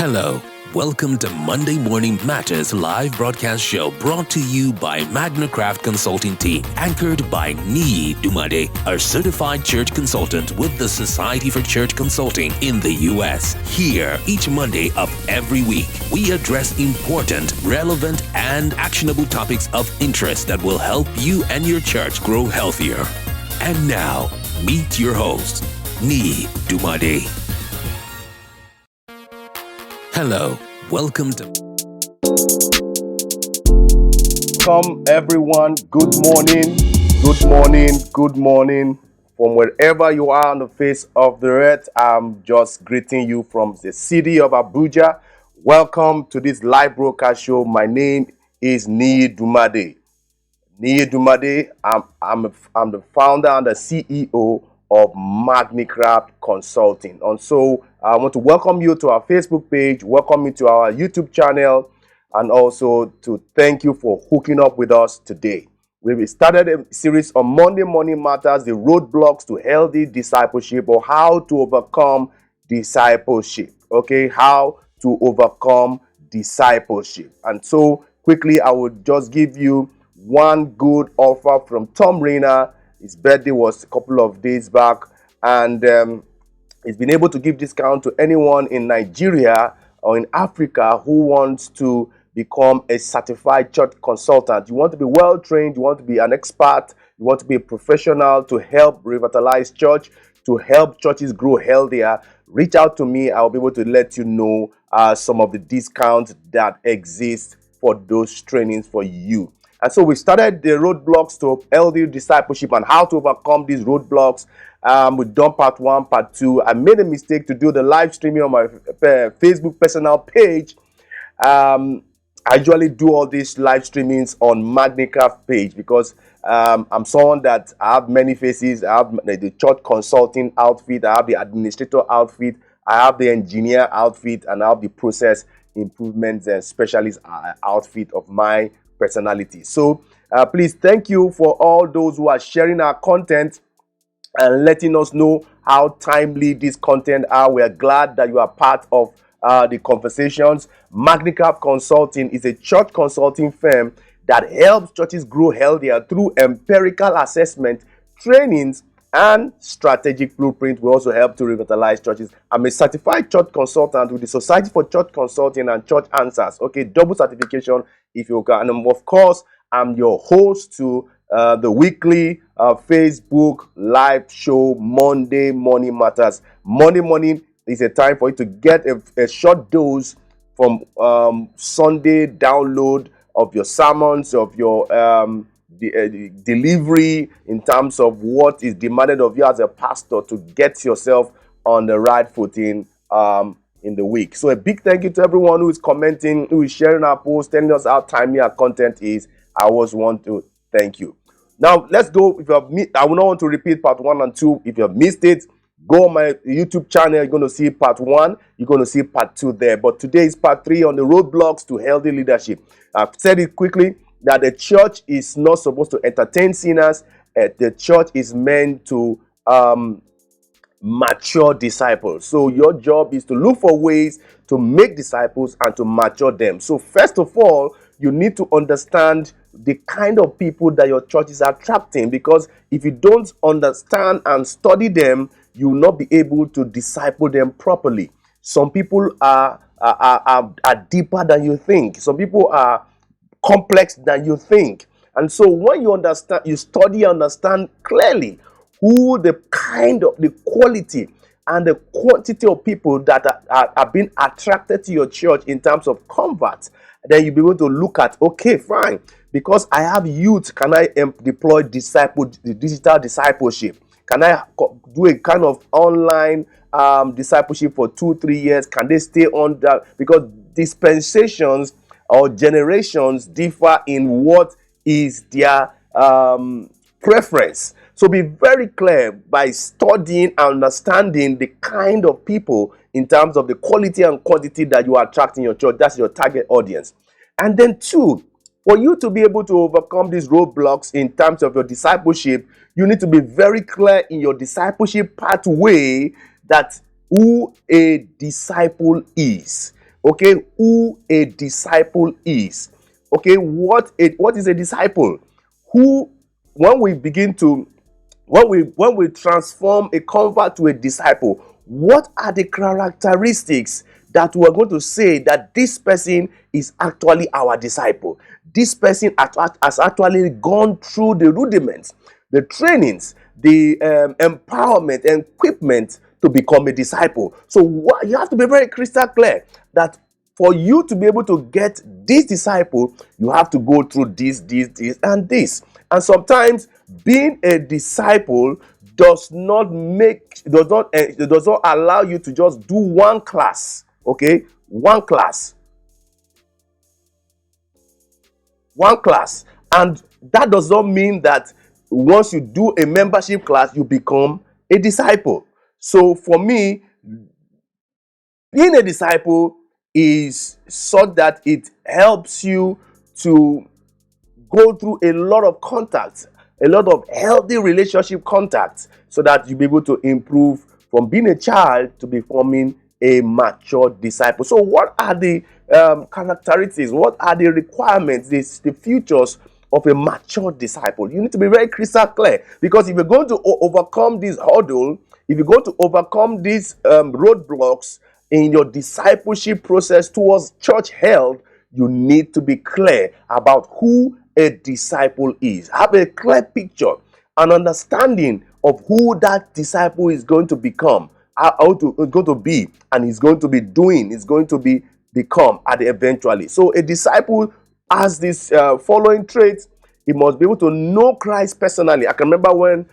Hello, welcome to Monday Morning Matters live broadcast show brought to you by Magnicraft Consulting Team, anchored by Niyi, a certified church consultant with the Society for Church Consulting in the U.S. Here, each Monday of every week, we address important, relevant, and actionable topics of interest that will help you and your church grow healthier. And now, meet your host, Niyi. Hello, welcome to... Welcome everyone. Good morning. From wherever you are on the face of the earth, I'm just greeting you from the city of Abuja. Welcome to this live broadcast show. My name is Niyi Dunmade. I'm the founder and the CEO of Magnicraft Consulting. And so I want to welcome you to our Facebook page, welcome you to our YouTube channel, and also to thank you for hooking up with us today. We started a series on Monday Morning Matters, the roadblocks to healthy discipleship, or how to overcome discipleship. Okay, how to overcome discipleship. And so quickly, I would just give you one good offer from Tom Rayner. His birthday was a couple of days back, and he's been able to give discount to anyone in Nigeria or in Africa who wants to become a certified church consultant. You want to be well trained, you want to be an expert, you want to be a professional to help revitalize church, to help churches grow healthier. Reach out to me. I'll be able to let you know some of the discounts that exist for those trainings for you. And so we started the roadblocks to healthy discipleship and how to overcome these roadblocks. We've done part 1, part 2. I made a mistake to do the live streaming on my Facebook personal page. I usually do all these live streamings on Magnicraft page because I'm someone that I have many faces. I have the church consulting outfit, I have the administrator outfit, I have the engineer outfit, and I have the process improvements and specialist outfit of my personality. So please, thank you for all those who are sharing our content and letting us know how timely this content are. We are glad that you are part of the conversations. Magnicap Consulting is a church consulting firm that helps churches grow healthier through empirical assessment, trainings, and strategic blueprint. We also help to revitalize churches. I'm a certified church consultant with the Society for Church Consulting and Church Answers. Okay, double certification if you can. And of course, I'm your host to the weekly Facebook live show, Monday Morning Matters. Monday morning is a time for you to get a short dose from Sunday download of your sermons, of your delivery in terms of what is demanded of you as a pastor to get yourself on the right footing in the week. So a big thank you to everyone who is commenting, who is sharing our posts, telling us how timely our content is. I always want to thank you. Now let's go. If you have I will not want to repeat part 1 and 2. If you have missed it, go on my YouTube channel. You're going to see part 1. You're going to see part 2 there. But today is part 3 on the roadblocks to healthy leadership. I've said it quickly that the church is not supposed to entertain sinners. The church is meant to mature disciples. So your job is to look for ways to make disciples and to mature them. So first of all, you need to understand the kind of people that your church is attracting, because if you don't understand and study them, you will not be able to disciple them properly. Some people are deeper than you think. Some people are complex than you think. And so when you understand, you study, understand clearly who the quality and the quantity of people that are being attracted to your church in terms of converts, then you'll be able to look at, okay, fine, because I have youth, can I deploy digital discipleship? Can I do a kind of online discipleship for 2-3 years? Can they stay on that? Because dispensations or generations differ in what is their preference. So be very clear by studying and understanding the kind of people in terms of the quality and quantity that you are attracting your church. That's your target audience. And then 2, for you to be able to overcome these roadblocks in terms of your discipleship, you need to be very clear in your discipleship pathway that who a disciple is. okay, who a disciple is. Okay, what is a disciple? Who, when we begin to, when we transform a convert to a disciple, what are the characteristics that we're going to say that this person is actually our disciple? This person has actually gone through the rudiments, the trainings, the empowerment and equipment to become a disciple. So you have to be very crystal clear that for you to be able to get this disciple, you have to go through this, and this. And sometimes being a disciple does not allow you to just do one class. Okay, one class, and that does not mean that once you do a membership class, you become a disciple. So for me, being a disciple is such that it helps you to go through a lot of contacts, a lot of healthy relationship contacts, so that you'll be able to improve from being a child to becoming a mature disciple. So what are the characteristics? What are the requirements, the features of a mature disciple? You need to be very crystal clear, because if you're going to overcome this hurdle, if you're going to overcome these roadblocks in your discipleship process towards church health, you need to be clear about who a disciple is. Have a clear picture, an understanding of who that disciple is going to become, is going to be, and is going to be doing, is going to become eventually. So a disciple has this following traits. He must be able to know Christ personally. I can remember when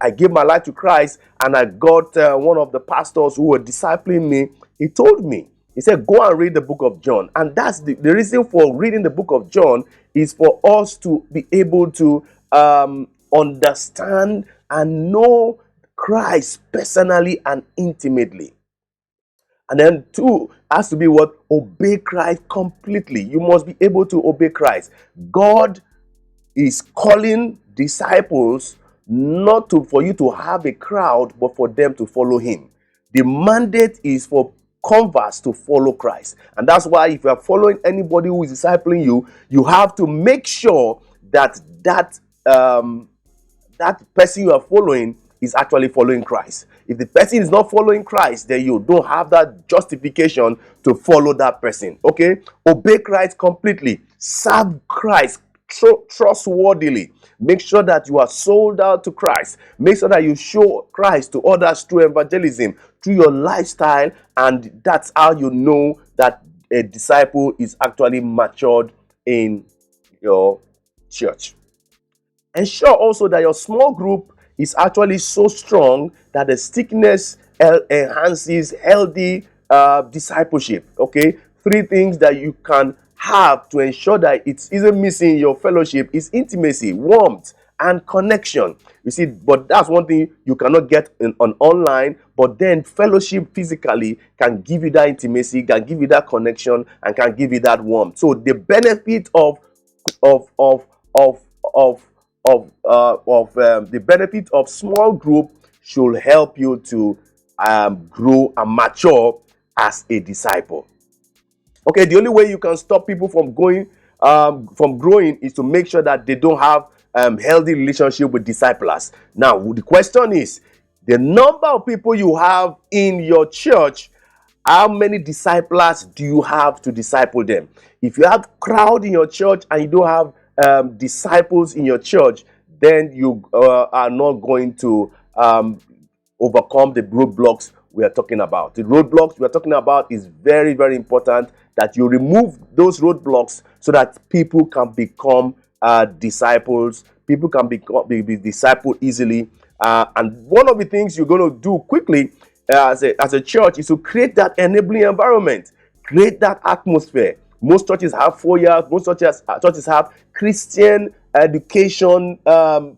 I gave my life to Christ, and I got one of the pastors who were discipling me. He told me, he said, go and read the book of John. And that's the reason for reading the book of John is for us to be able to understand and know Christ personally and intimately. And then two has to be what? Obey Christ completely. You must be able to obey Christ. God is calling disciples not for you to have a crowd, but for them to follow him. The mandate is for converts to follow Christ. And that's why if you are following anybody who is discipling you, you have to make sure that that person you are following is actually following Christ. If the person is not following Christ, then you don't have that justification to follow that person. Okay? Obey Christ completely. Serve Christ trustworthily. Make sure that you are sold out to Christ. Make sure that you show Christ to others through evangelism, through your lifestyle, and that's how you know that a disciple is actually matured in your church. Ensure also that your small group is actually so strong that the stickiness enhances healthy discipleship. Okay, 3 things that you can have to ensure that it isn't missing your fellowship is intimacy, warmth, and connection. You see, but that's one thing you cannot get on online, but then fellowship physically can give you that intimacy, can give you that connection, and can give you that warmth. So the benefit of the benefit of small group should help you to grow and mature as a disciple. Okay, the only way you can stop people from growing is to make sure that they don't have healthy relationship with disciples. Now, the question is, the number of people you have in your church, how many disciples do you have to disciple them? If you have crowd in your church and you don't have disciples in your church, then you are not going to overcome the roadblocks we are talking about. The roadblocks we are talking about is very, very important that you remove those roadblocks so that people can become disciples. People can be discipled easily. And one of the things you're going to do quickly as a church is to create that enabling environment, create that atmosphere. Most churches have foyers. Most churches have Christian education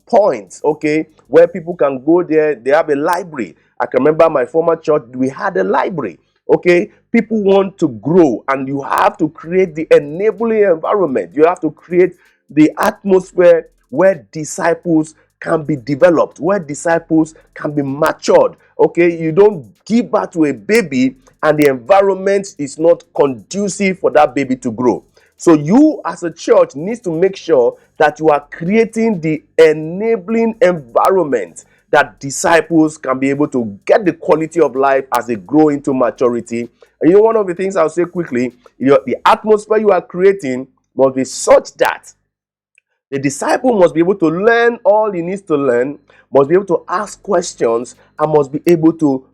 points, okay, where people can go there. They have a library. I can remember my former church, we had a library, okay. People want to grow, and you have to create the enabling environment. You have to create the atmosphere where disciples can be developed, where disciples can be matured, okay. You don't give birth to a baby and the environment is not conducive for that baby to grow. So you as a church needs to make sure that you are creating the enabling environment that disciples can be able to get the quality of life as they grow into maturity. And one of the things I'll say quickly, the atmosphere you are creating must be such that the disciple must be able to learn all he needs to learn, must be able to ask questions, and must be able to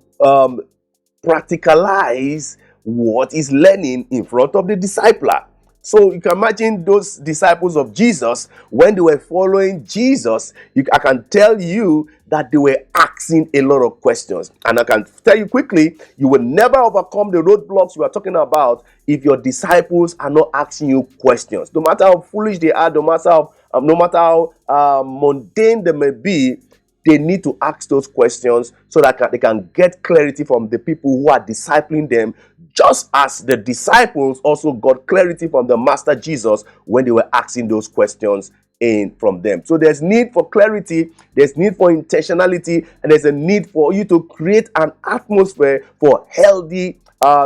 practicalize what is learning in front of the discipler. So you can imagine those disciples of Jesus, when they were following Jesus, I can tell you that they were asking a lot of questions. And I can tell you quickly, you will never overcome the roadblocks we are talking about if your disciples are not asking you questions. No matter how foolish they are, no matter how mundane they may be, they need to ask those questions so that they can get clarity from the people who are discipling them, just as the disciples also got clarity from the Master Jesus when they were asking those questions from them. So there's need for clarity, there's need for intentionality, and there's a need for you to create an atmosphere for healthy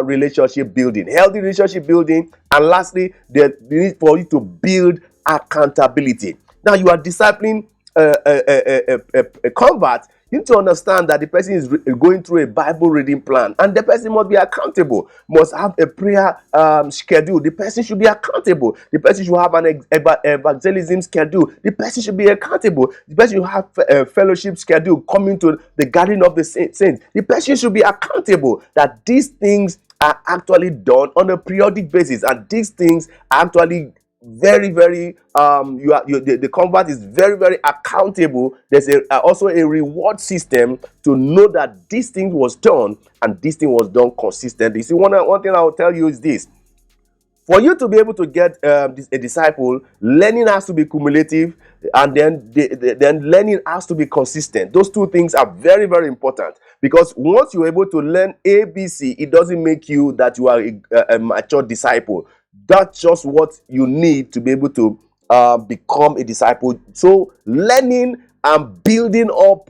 relationship building. Healthy relationship building, and lastly, the need for you to build accountability. Now you are discipling a convert. You need to understand that the person is going through a Bible reading plan, and the person must be accountable, must have a prayer schedule. The person should be accountable. The person should have an evangelism schedule. The person should be accountable. The person should have a fellowship schedule, coming to the gathering of the saints. The person should be accountable that these things are actually done on a periodic basis, and these things are actually very, very the convert is very, very accountable. There's also a reward system to know that this thing was done, and this thing was done consistently. See, one thing I will tell you is this: for you to be able to get a disciple, learning has to be cumulative, and then learning has to be consistent. Those two things are very, very important, because once you're able to learn ABC, it doesn't make you that you are a mature disciple. That's just what you need to be able to become a disciple. So learning and building up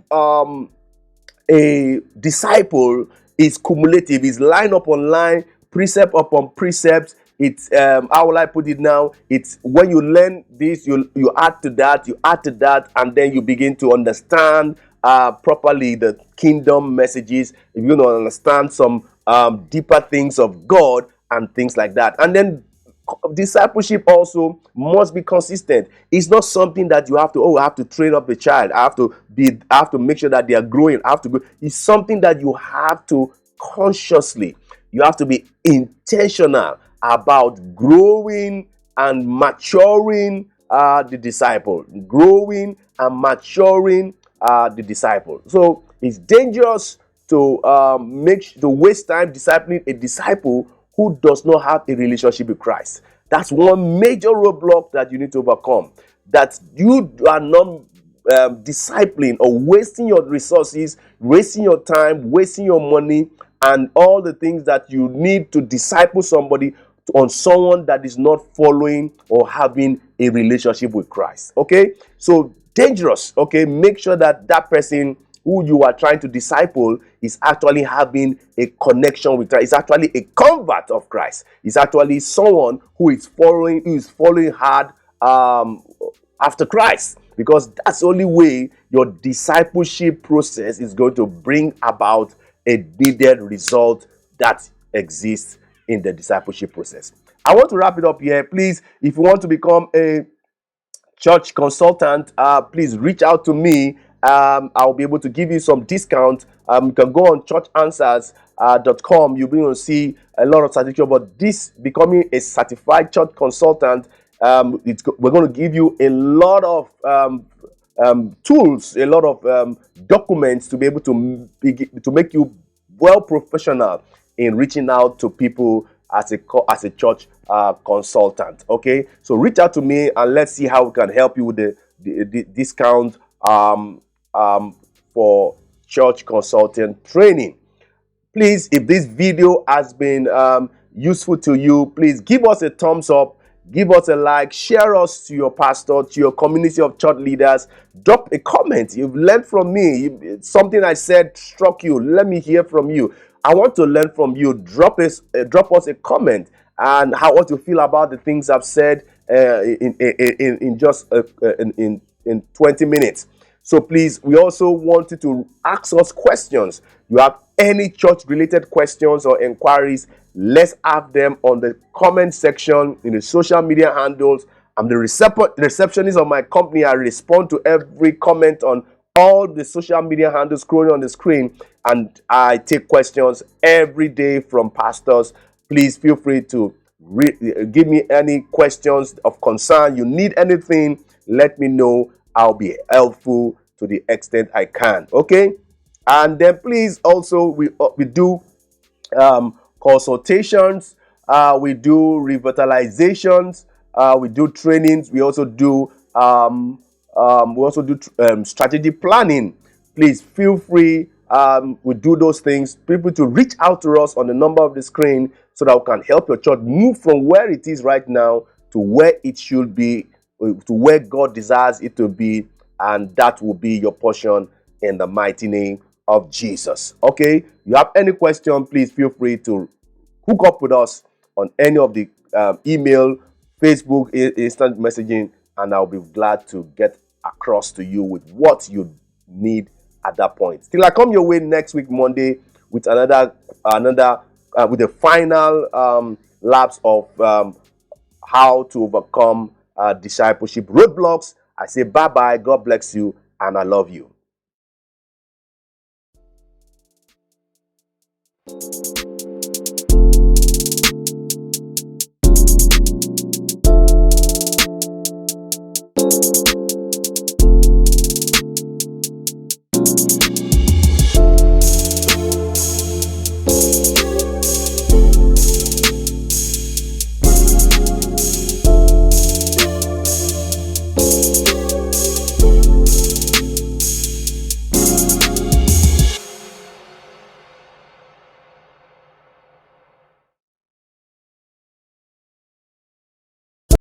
a disciple is cumulative, is line upon line, precept upon precept. It's how will I put it now? It's when you learn this, you add to that, and then you begin to understand properly the kingdom messages. If you don't understand some deeper things of God and things like that, and then discipleship also must be consistent. It's not something that you have to, I have to train up the child. I have to make sure that they are growing. I have to go. It's something that you have to consciously, you have to be intentional about growing and maturing the disciple. Growing and maturing the disciple. So it's dangerous to waste time discipling a disciple who does not have a relationship with Christ. That's one major roadblock that you need to overcome. That you are not discipling or wasting your resources, wasting your time, wasting your money, and all the things that you need to disciple somebody on someone that is not following or having a relationship with Christ. Okay? So dangerous. Okay? Make sure that that person who you are trying to disciple is actually having a connection with Christ. It's actually a convert of Christ. It's actually someone who is following hard after Christ, because that's the only way your discipleship process is going to bring about a needed result that exists in the discipleship process. I want to wrap it up here. Please, if you want to become a church consultant, please reach out to me. I'll be able to give you some discount. You can go on churchanswers.com. You'll be able to see a lot of certificate about this. Becoming a certified church consultant, we're going to give you a lot of tools, a lot of documents to be able to make you well professional in reaching out to people as a church consultant. Okay, so reach out to me and let's see how we can help you with the discount for church consultant training. Please, if this video has been useful to you, please give us a thumbs up, Give us a like, share us to your pastor, to your community of church leaders. Drop a comment. You've learned from me. Something I said struck you. Let me hear from you. I want to learn from you. Drop us a comment and what you feel about the things I've said in just in 20 minutes. So please, we also want you to ask us questions. You have any church-related questions or inquiries, let's have them on the comment section in the social media handles. I'm the receptionist of my company. I respond to every comment on all the social media handles scrolling on the screen, and I take questions every day from pastors. Please feel free to give me any questions of concern. You need anything, let me know. I'll be helpful to the extent I can. Okay, and then please also we do consultations, we do revitalizations, we do trainings, we also do strategy planning. Please feel free. We do those things. People to reach out to us on the number of the screen so that we can help your church move from where it is right now to where it should be, to where God desires it to be, and that will be your portion in the mighty name of Jesus. Okay, you have any question, please feel free to hook up with us on any of the email, Facebook, instant messaging, and I'll be glad to get across to you with what you need at that point. Till I come your way next week Monday with another with the final laps of how to overcome discipleship roadblocks. I say bye bye, God bless you, and I love you.